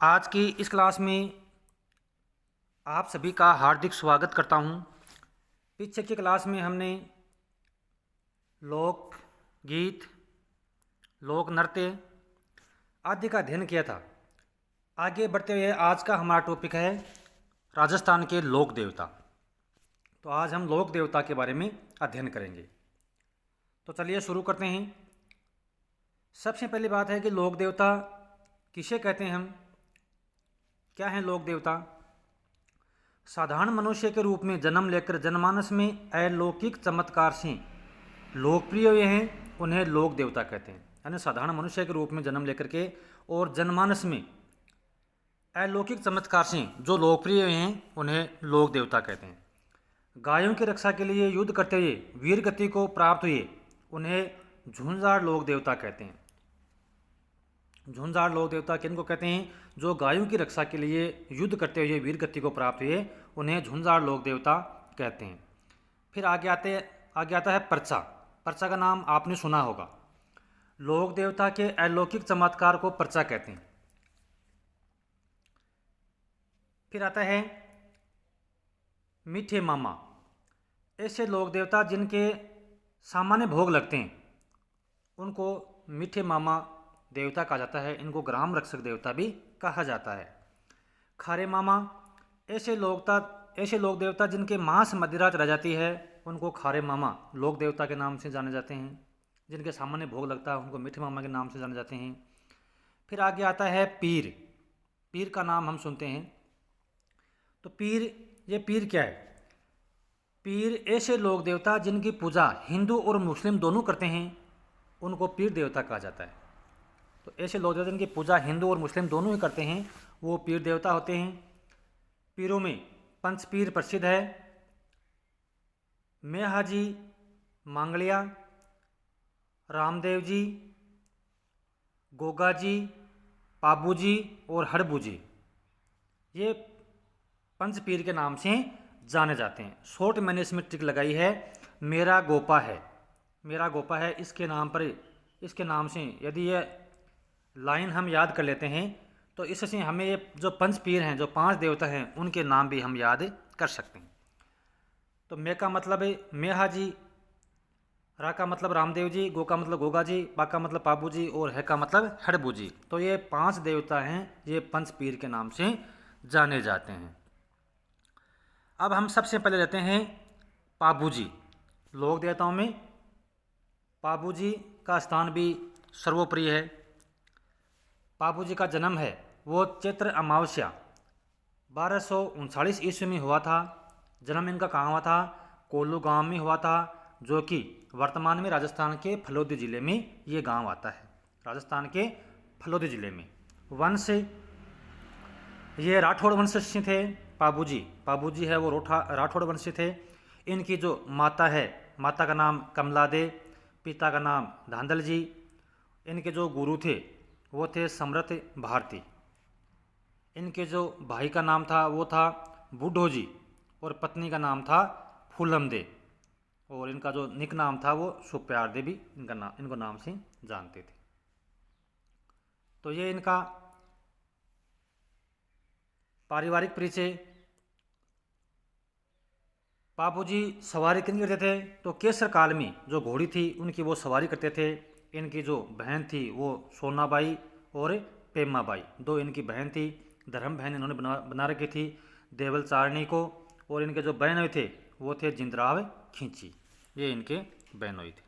आज की इस क्लास में आप सभी का हार्दिक स्वागत करता हूं। पीछे की क्लास में हमने लोक गीत, लोक नृत्य आदि का अध्ययन किया था। आगे बढ़ते हुए आज का हमारा टॉपिक है राजस्थान के लोक देवता। तो आज हम लोक देवता के बारे में अध्ययन करेंगे। तो चलिए शुरू करते हैं। सबसे पहली बात है कि लोक देवता किसे कहते हैं हम, क्या हैं लोक देवता। साधारण मनुष्य के रूप में जन्म लेकर जनमानस में अलौकिक चमत्कार से लोकप्रिय हुए हैं, उन्हें लोक देवता कहते हैं। यानी साधारण मनुष्य के रूप में जन्म लेकर के और जनमानस में अलौकिक चमत्कार से जो लोकप्रिय हुए हैं, उन्हें लोक देवता कहते हैं। गायों की रक्षा के लिए युद्ध करते हुए वीर गति को प्राप्त हुए, उन्हें झुंझार लोक देवता कहते हैं। झुंझार लोक देवता किनको कहते हैं? जो गायों की रक्षा के लिए युद्ध करते हुए वीर गति को प्राप्त हुए, उन्हें झुंझार लोक देवता कहते हैं। फिर आगे आता है पर्चा। पर्चा का नाम आपने सुना होगा। लोक देवता के अलौकिक चमत्कार को पर्चा कहते हैं। फिर आता है मीठे मामा। ऐसे लोक देवता जिनके सामान्य भोग लगते हैं, उनको मीठे मामा देवता कहा जाता है। इनको ग्राम रक्षक देवता भी कहा जाता है। खारे मामा। ऐसे लोक देवता जिनके मांस मदिरा रह जाती है, उनको खारे मामा लोक देवता के नाम से जाने जाते हैं। जिनके सामान्य भोग लगता है, उनको मीठे मामा के नाम से जाने जाते हैं। फिर आगे आता है पीर। पीर का नाम हम सुनते हैं। तो पीर क्या है? पीर ऐसे लोक देवता जिनकी पूजा हिंदू और मुस्लिम दोनों करते हैं, उनको पीर देवता कहा जाता है। तो ऐसे लोक देवता जिनकी पूजा हिंदू और मुस्लिम दोनों ही करते हैं, वो पीर देवता होते हैं। पीरों में पंच पीर प्रसिद्ध है। मेहाजी, मांगलिया, रामदेव जी, गोगा जी, पाबू जी और हड़बू जी, ये पंच पीर के नाम से जाने जाते हैं। शॉर्ट मैंने इसमें टिक लगाई है, मेरा गोपा है। मेरा गोपा है, इसके नाम से यदि ये लाइन हम याद कर लेते हैं, तो इससे हमें ये जो पंच पीर हैं, जो 5 देवता हैं, उनके नाम भी हम याद कर सकते हैं। तो मे का मतलब है मेहा जी, रा का मतलब रामदेव जी, गो का मतलब गोगा जी, पा का मतलब पाबू जी और है का मतलब हड़बू जी। तो ये 5 देवता हैं, ये पंच पीर के नाम से जाने जाते हैं। अब हम सबसे पहले लेते हैं पाबू जी। लोक देवताओं में पाबू जी का स्थान भी सर्वोपरि है। पाबू जी का जन्म है वो चैत्र अमावस्या 1239 ईस्वी में हुआ था। जन्म इनका कहाँ हुआ था? कोल्लू गांव में हुआ था, जो कि वर्तमान में राजस्थान के फलोदी जिले में ये गांव आता है। राजस्थान के फलोदी जिले में। वंश ये राठौड़ वंश से थे। पाबू जी है वो राठौड़ वंश से थे। इनकी जो माता है, माता का नाम कमला दे, पिता का नाम धांधल जी। इनके जो गुरु थे वो थे समृत भारती। इनके जो भाई का नाम था वो था बूढ़ो जी, और पत्नी का नाम था फूलम दे, और इनका जो निक नाम था वो सुप्यार दे भी इनको नाम से जानते थे। तो ये इनका पारिवारिक परिचय। पापू जी सवारी किन करते थे? तो केसर काल में जो घोड़ी थी उनकी वो सवारी करते थे। इनकी जो बहन थी वो सोनाबाई और पेमाबाई, 2 इनकी बहन थी। धर्म बहन इन्होंने बना रखी थी देवल चारणी को। और इनके जो बहनोई थे वो थे जिंदराव खींची, ये इनके बहनोई थे।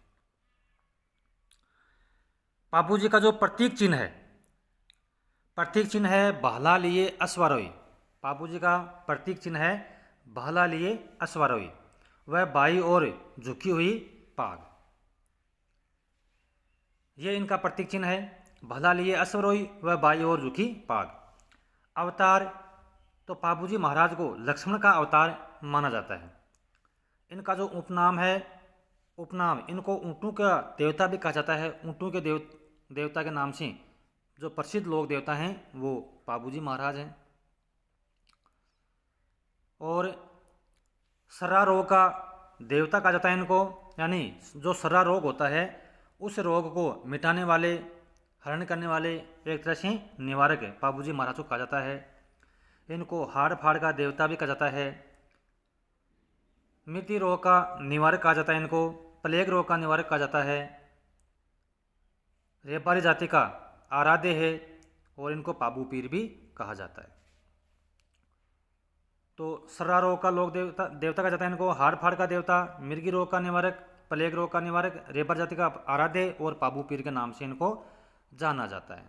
पापू जी का जो प्रतीक चिन्ह है भाला लिए अश्वारोही। पापू जी का प्रतीक चिन्ह है भाला लिए अश्वारोही। वह बाई और झुकी हुई पाग, ये इनका प्रतीक चिन्ह है। भाला लिए अश्वारोही, वह बाई और झुकी पाग। अवतार, तो पापू जी महाराज को लक्ष्मण का अवतार माना जाता है। इनका जो उपनाम इनको ऊँटों का देवता भी कहा जाता है। ऊँटों के देवता के नाम से जो प्रसिद्ध लोक देवता हैं वो पाबू जी महाराज हैं। और सर्रा रोग का देवता कहा जाता है इनको। यानी जो सर्रा रोग होता है, उस रोग को मिटाने वाले हरण करने वाले एक तरह से निवारक पाबूजी महाराज को कहा जाता है। इनको हाड़ फाड़ का देवता भी कहा जाता है। मृत्यु रोग का निवारक कहा जाता है। इनको प्लेग रोग का निवारक कहा जाता है। रेपारी जाति का आराध्य है और इनको पाबू पीर भी कहा जाता है। तो सर्रा रोग का लोक देवता देवता कहा जाता है इनको। हाड़ फाड़ का देवता, मिर्गी रोग का निवारक, प्लेग रोग का निवारक, रेपर जाति का आराध्य और पाबू पीर के नाम से इनको जाना जाता है।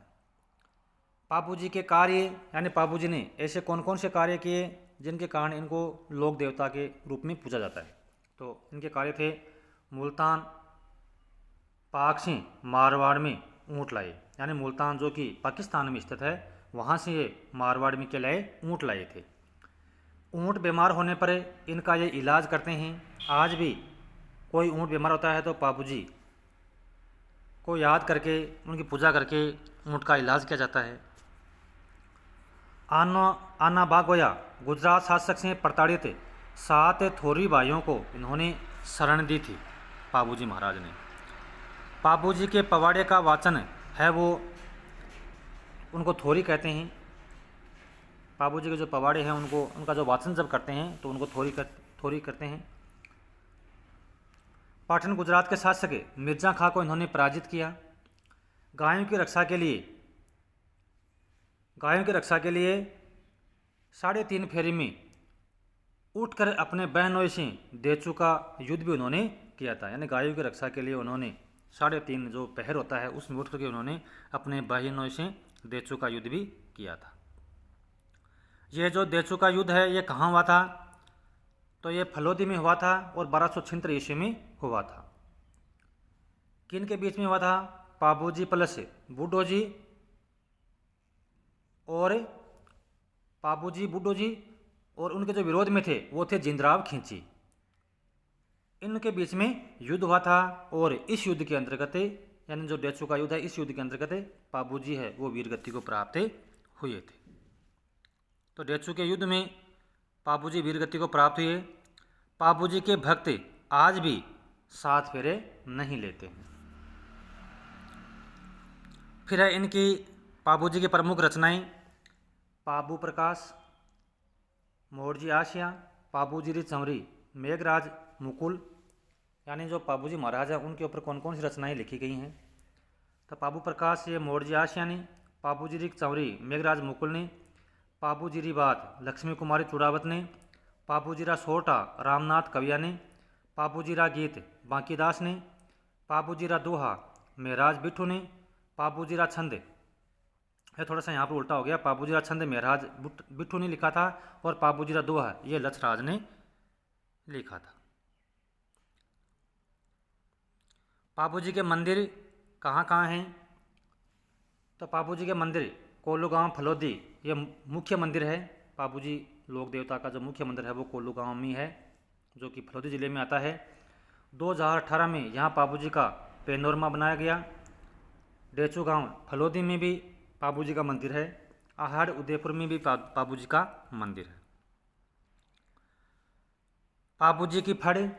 पाबू जी के कार्य यानी पाबू जी ने ऐसे कौन कौन से कार्य किए जिनके कारण इनको लोक देवता के रूप में पूजा जाता है। तो इनके कार्य थे, मुल्तान पाक से मारवाड़ में ऊँट लाए, यानी मुल्तान जो कि पाकिस्तान में स्थित है वहाँ से ये मारवाड़ में क्या लाए, ऊँट लाए थे। ऊँट बीमार होने पर इनका ये इलाज करते हैं। आज भी कोई ऊँट बीमार होता है तो पाबू जी को याद करके उनकी पूजा करके ऊँट का इलाज किया जाता है। आना बागोया गुजरात शासक से प्रताड़ित 7 थोरी भाइयों को इन्होंने शरण दी थी पाबूजी महाराज ने। पाबूजी के पवाड़े का वाचन है वो, उनको थोरी कहते हैं। पाबूजी के जो पवाड़े हैं उनको उनका जो वाचन जब करते हैं तो उनको थोरी करते हैं। पाटन गुजरात के शासक मिर्जा खां को इन्होंने पराजित किया। गायों की रक्षा के लिए 3.5 फेरी में उठकर अपने बहनों से देचू का युद्ध भी उन्होंने किया था। यानी गायों की रक्षा के लिए उन्होंने 3.5 जो पहर होता है उसमें उठ करके उन्होंने अपने बहनों से देचू का युद्ध भी किया था। यह जो देचू का युद्ध है ये कहाँ हुआ था, तो ये फलोदी में हुआ था और 1276 ईस्वी में हुआ था। किन के बीच में हुआ था, पाबूजी प्लस बूढ़ो जी और पाबूजी बूढ़ो जी और उनके जो विरोध में थे वो थे जिंदराव खींची। इनके बीच में युद्ध हुआ था और इस युद्ध के अंतर्गत यानी जो डेचू का युद्ध है इस युद्ध के अंतर्गत पाबूजी है वो वीरगति को प्राप्त हुए थे। तो डेचू के युद्ध में पाबूजी वीरगति को प्राप्त हुए। पाबूजी के भक्त आज भी 7 फेरे नहीं लेते हैं। फिर है इनकी पाबूजी की प्रमुख रचनाएं, पाबू प्रकाश, मोरजी आशिया, पाबूजी री चंवरी, मेघराज मुकुल, यानी जो पाबूजी महाराज हैं उनके ऊपर कौन कौन सी रचनाएं लिखी गई हैं। तो पाबू प्रकाश ये मोरजी आशिया ने, पाबूजी री चंवरी मेघराज मुकुल ने, पाबूजी री बात लक्ष्मी कुमारी चुड़ावत ने, पाबूजी रा सोटा रामनाथ कविया ने, पाबूजी रा गीत बांकीदास ने, पाबूजी रा दोहा मेहराज बिट्ठू ने, पाबूजी रा छंद है थोड़ा सा यहाँ पर उल्टा हो गया, पाबूजी रा छंद मेहराज बिट्ठू ने लिखा था और पाबूजी रा दोहा ये लक्षराज ने लिखा था। पाबूजी के मंदिर कहाँ कहाँ हैं, तो पाबूजी के मंदिर कोल्लू गांव फलोदी ये मुख्य मंदिर है। पाबूजी लोक देवता का जो मुख्य मंदिर है वो कोल्लू गांव में है जो कि फलोदी ज़िले में आता है। 2018 में यहाँ पाबूजी का पेनोरमा बनाया गया। डेचू गांव फलोदी में भी पाबूजी का मंदिर है। आहड़ उदयपुर में भी पाबूजी का मंदिर है। पाबूजी की फड़,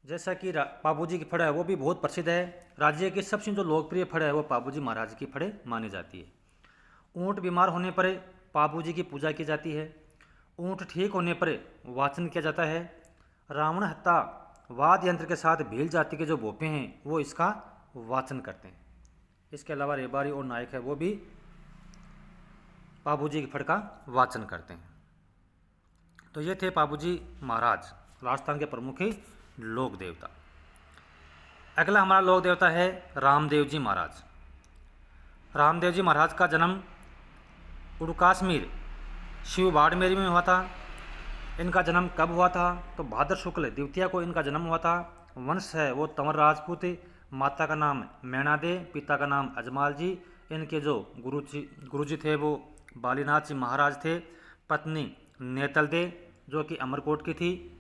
जैसा कि पाबूजी की फड़ है वो भी बहुत प्रसिद्ध है। राज्य की सबसे जो लोकप्रिय फड़ है वो पाबूजी महाराज की फड़ मानी जाती है। ऊँट बीमार होने पर पाबूजी की पूजा की जाती है। ऊँट ठीक होने पर वाचन किया जाता है। रावण हत्ता वाद्य यंत्र के साथ भील जाति के जो भोपे हैं वो इसका वाचन करते हैं। इसके अलावा रेबारी और नायक है वो भी पाबूजी की फड़ का वाचन करते हैं। तो ये थे पाबूजी महाराज, राजस्थान के प्रमुख लोक देवता। अगला हमारा लोक देवता है रामदेव जी महाराज। रामदेव जी महाराज का जन्म उड़काश्मीर शिव बाड़मेर में हुआ था। इनका जन्म कब हुआ था, तो भाद्र शुक्ल द्वितीया को इनका जन्म हुआ था। वंश है वो तंवर राजपूत, माता का नाम मैणा दे, पिता का नाम अजमाल जी। इनके जो गुरुजी थे वो बालीनाथ जी महाराज थे। पत्नी नेतल दे जो कि अमरकोट की थी।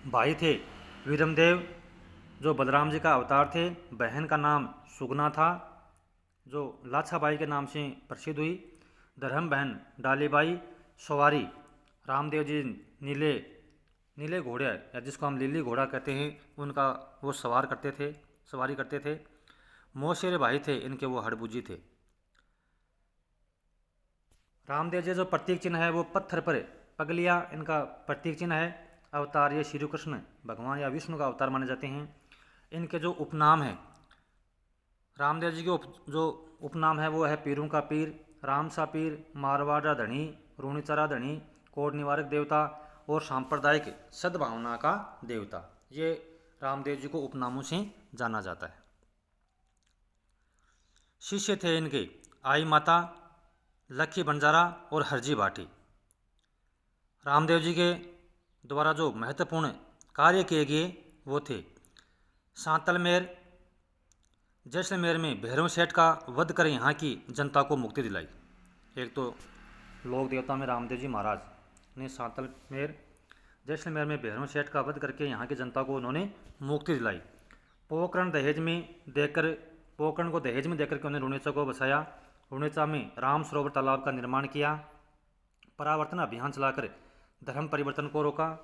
भाई थे वीरमदेव जो बलराम जी का अवतार थे। बहन का नाम सुगना था जो लाछाबाई के नाम से प्रसिद्ध हुई। धर्म बहन डालीबाई। सवारी रामदेव जी नीले घोड़े या जिसको हम लीली घोड़ा कहते हैं उनका वो सवारी करते थे। मौसेरे भाई थे इनके, वो हड़बुजी थे। रामदेव जी जो प्रतीक चिन्ह है वो पत्थर पर पगलिया इनका प्रतीक चिन्ह है। अवतार ये श्री कृष्ण भगवान या विष्णु का अवतार माने जाते हैं। इनके जो उपनाम है, रामदेव जी के जो उपनाम है वो है पीरों का पीर, रामसा पीर, मारवाड़ा धनी, रूणीचरा धनी, कोड निवारक देवता और सांप्रदायिक सद्भावना का देवता। ये रामदेव जी को उपनामों से जाना जाता है। शिष्य थे इनके आई माता, लक्खी बंजारा और हरजी भाटी। रामदेव जी के द्वारा जो महत्वपूर्ण कार्य किए गए वो थे सांतलमेर, जैसलमेर में भैरव सेठ का वध कर यहाँ की जनता को मुक्ति दिलाई। एक तो लोक देवता में रामदेव जी महाराज ने सांतलमेर, जैसलमेर में भैरव सेठ का वध करके यहाँ की जनता को उन्होंने मुक्ति दिलाई। पोकरण को दहेज में देकर के उन्होंने रुणेचा को बसाया। रुणेचा में राम सरोवर तालाब का निर्माण किया। परावर्तन अभियान चलाकर धर्म परिवर्तन को रोका।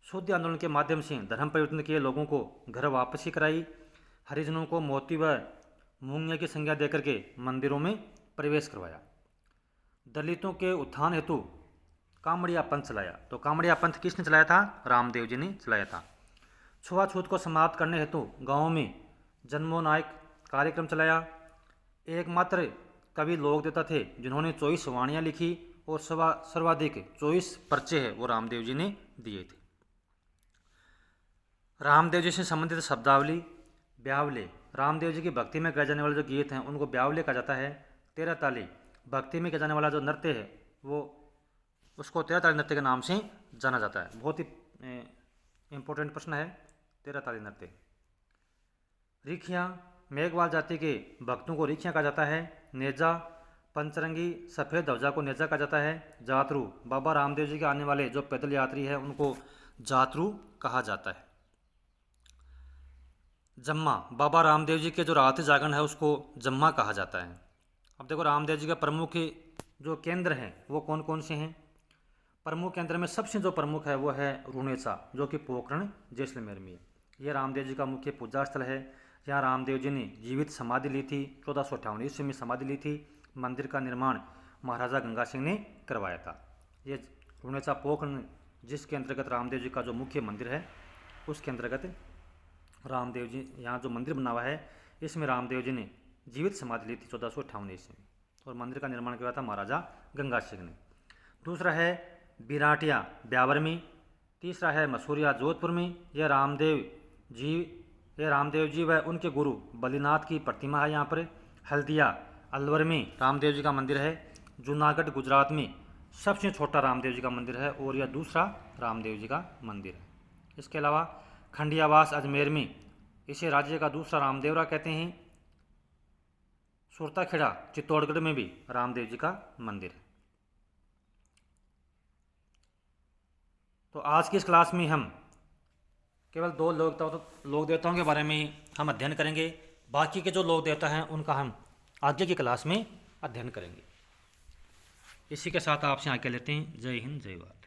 शुद्ध आंदोलन के माध्यम से धर्म परिवर्तन किए लोगों को घर वापसी कराई। हरिजनों को मोती व मूंगे की संज्ञा देकर के मंदिरों में प्रवेश करवाया। दलितों के उत्थान हेतु कामड़िया पंथ चलाया। तो कामड़िया पंथ किसने चलाया था? रामदेव जी ने चलाया था। छुआछूत को समाप्त करने हेतु गाँव में जन्मो नायक कार्यक्रम चलाया। एकमात्र कवि लोक देवता थे जिन्होंने 24 वाणियाँ लिखी और सर्वाधिक 24 पर्चे है वो रामदेव जी ने दिए थे। रामदेव जी से संबंधित शब्दावली ब्यावले। रामदेव जी की भक्ति में गाए जाने वाले जो गीत हैं उनको ब्यावले कहा जाता है। 13 ताली भक्ति में किया जाने वाला जो नृत्य है वो उसको 13 ताली नृत्य के नाम से जाना जाता है। बहुत ही इम्पोर्टेंट प्रश्न है 13 ताली नृत्य। रिखियाँ, मेघवाल जाति के भक्तों को रिखियाँ कहा जाता है। नेजा, पंचरंगी सफ़ेद ध्वजा को नेजा कहा जाता है। जातरू, बाबा रामदेव जी के आने वाले जो पैदल यात्री है उनको जातरू कहा जाता है। जम्मा, बाबा रामदेव जी के जो रात जागरण है उसको जम्मा कहा जाता है। अब देखो रामदेव जी के प्रमुख जो केंद्र हैं वो कौन कौन से हैं? प्रमुख केंद्र में सबसे जो प्रमुख है वो है रुणेचा, जो कि पोखरण जैसलमेर में है। ये रामदेव जी का मुख्य पूजा स्थल है। यहाँ रामदेव जी ने जीवित समाधि ली थी। 1458 ईस्वी में समाधि ली थी। मंदिर का निर्माण महाराजा गंगा सिंह ने करवाया था। ये रुणेचा पोखरण जिसके अंतर्गत रामदेव जी का जो मुख्य मंदिर है उसके अंतर्गत रामदेव जी यहाँ जो मंदिर बना हुआ है इसमें रामदेव जी ने जीवित समाधि ली थी 1458 ईस्वी में और मंदिर का निर्माण किया था महाराजा गंगा सिंह ने। दूसरा है बिराटिया ब्यावर में। तीसरा है मसूरिया जोधपुर में। यह रामदेव जी व उनके गुरु बलिनाथ की प्रतिमा है यहाँ पर। हल्दिया अलवर में रामदेव जी का मंदिर है। जूनागढ़ गुजरात में सबसे छोटा रामदेव जी का मंदिर है और यह दूसरा रामदेव जी का मंदिर है। इसके अलावा खंडियावास अजमेर में, इसे राज्य का दूसरा रामदेवरा कहते हैं। सुरताखेड़ा चित्तौड़गढ़ में भी रामदेव जी का मंदिर है। तो आज की इस क्लास में हम केवल 2 लोक देवताओं के बारे में ही हम अध्ययन करेंगे। बाकी के जो लोक देवता हैं उनका हम आगे की क्लास में अध्ययन करेंगे। इसी के साथ आपसे आज्ञा लेते हैं। जय हिंद, जय भारत।